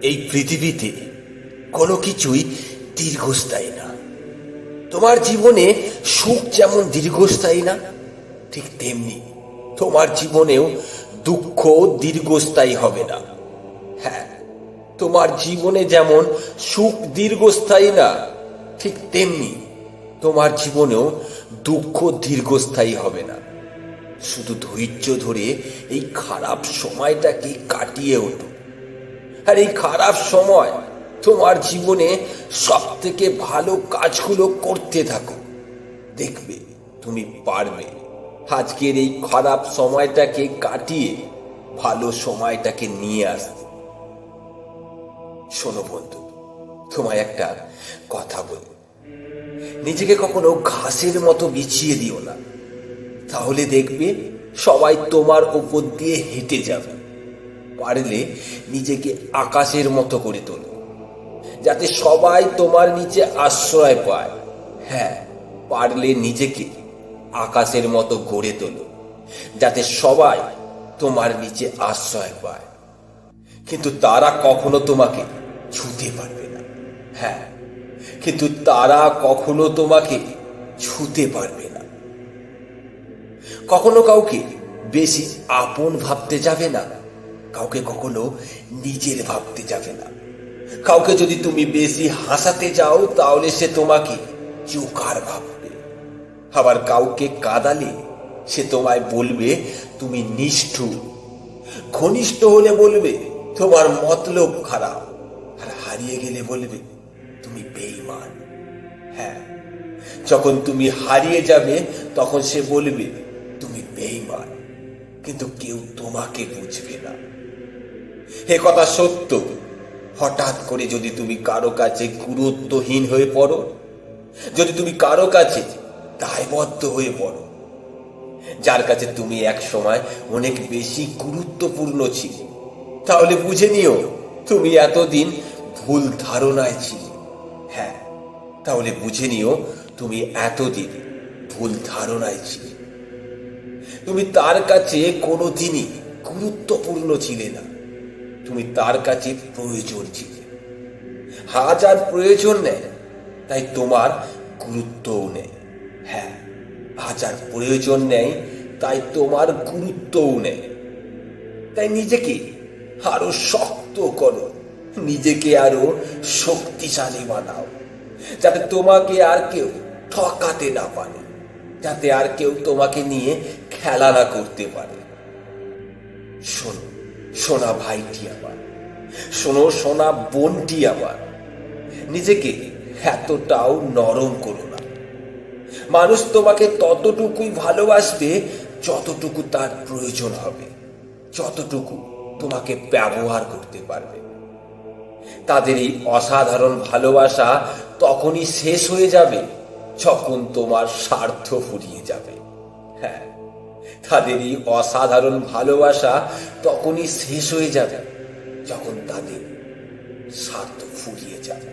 এই পৃথিবীতে কোনো কিছুই দীর্ঘস্থায়ী না। তোমার জীবনে সুখ যেমন দীর্ঘস্থায়ী না, ঠিক তেমনি তোমার জীবনেও দুঃখ দীর্ঘস্থায়ী হবে না। হ্যাঁ, তোমার জীবনে যেমন সুখ দীর্ঘস্থায়ী না, ঠিক তেমনি তোমার জীবনেও দুঃখ দীর্ঘস্থায়ী হবে না। শুধু ধৈর্য ধরে এই খারাপ সময়টাকে কাটিয়ে ওঠো। আর এই খারাপ সময় তোমার জীবনে সব থেকে ভালো কাজগুলো করতে থাকো। দেখবে তুমি পারবে আজকের এই খারাপ সময়টাকে কাটিয়ে ভালো সময়টাকে নিয়ে আসতে। শোনো বন্ধু, তোমায় একটা কথা বলি, নিজেকে কখনো ঘাসের মতো বিছিয়ে দিও না। তাহলে দেখবে সবাই তোমার উপর দিয়ে হেঁটে যাবে। পারলে নিজেকে আকাশের মতো করে তোলো, যাতে সবাই তোমার নিচে আশ্রয় পায়। হ্যাঁ, পারলে নিজেকে আকাশের মতো গড়ে তোলো, যাতে সবাই তোমার নিচে আশ্রয় পায়। কিন্তু তারা কখনো তোমাকে ছুঁতে পারবে না। হ্যাঁ, কিন্তু তারা কখনো তোমাকে ছুঁতে পারবে না। কখনো কাউকে বেশি আপন ভাবতে যাবে না, কাউকে কখনো নিজের ভাবতে যাবে না। কাউকে যদি তুমি বেশি হাসাতে যাও, তাহলে সে তোমাকে জোকার ভাববে। আবার কাউকে কাঁদালে সে তোমায় বলবে তুমি নিষ্ঠুর। ঘনিষ্ঠ হলে বলবে তোমার মতলব খারাপ, আর হারিয়ে গেলে বলবে তুমি বেঈমান। হ্যাঁ, যখন তুমি হারিয়ে যাবে তখন সে বলবে তুমি বেঈমান, কিন্তু কেউ তোমাকে বুঝবে না। এ কথা সত্য। হঠাৎ করে যদি তুমি কারো কাছে গুরুত্বহীন হয়ে পড়ো, যদি তুমি কারো কাছে দায়বদ্ধ হয়ে পড়ো, যার কাছে তুমি এক সময় অনেক বেশি গুরুত্বপূর্ণ ছিলে, তাহলে বুঝে নিও তুমি এতদিন ভুল ধারণায় ছিলে। হ্যাঁ, তাহলে বুঝে নিও তুমি এতদিন ভুল ধারণায় ছিলে। তুমি তার কাছে কোনোদিনই গুরুত্বপূর্ণ ছিলে না, তুমি তার কাছে প্রয়োজন ছিলে। আজ আর প্রয়োজন নেই, তাই তোমার গুরুত্বও নেই। হ্যাঁ, আজ আর প্রয়োজন নেই, তাই তোমার গুরুত্বও নেই। তাই নিজেকে আরো শক্ত করো, নিজেকে আরো শক্তিশালী বানাও, যাতে তোমাকে আর কেউ ঠকাতে না পারে, যাতে আর কেউ তোমাকে নিয়ে খেলা না করতে পারে। শোনো সোনা ভাইটি আমার, শোনো সোনা বোনটি আমার, নিজেকে এতটাও নরম করো না। মানুষ তোমাকে ততটুকুই ভালোবাসবে যতটুকু তার প্রয়োজন হবে, যতটুকু তোমাকে ব্যবহার করতে পারবে। তাদের এই অসাধারণ ভালোবাসা তখনই শেষ হয়ে যাবে যখন তোমার স্বার্থ ফুরিয়ে যাবে। হ্যাঁ, তাদের এই অসাধারণ ভালোবাসা তখনই শেষ হয়ে যাবে যখন তাদের স্বার্থ ফুরিয়ে যাবে।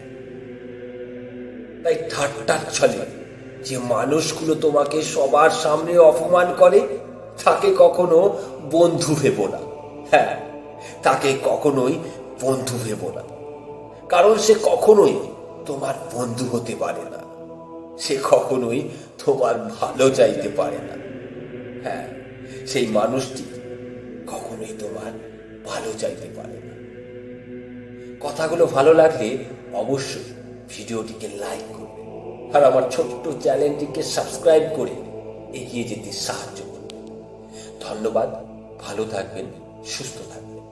তাই ঠাট্টার ছলে যে মানুষগুলো তোমাকে সবার সামনে অপমান করে, তাকে কখনো বন্ধু ভেবো না। হ্যাঁ, তাকে কখনোই বন্ধু ভেবো না, কারণ সে কখনোই তোমার বন্ধু হতে পারে না। সে কখনোই তোমার ভালো চাইতে পারে না। হ্যাঁ, সেই মানুষটি কখনোই তোমার ভালো চাইতে পারে না। কথাগুলো ভালো লাগলে অবশ্যই ভিডিওটিকে লাইক করবে, আর আমার ছোট্ট চ্যানেলটিকে সাবস্ক্রাইব করে এগিয়ে যেতে সাহায্য করবে। ধন্যবাদ, ভালো থাকবেন, সুস্থ থাকবেন।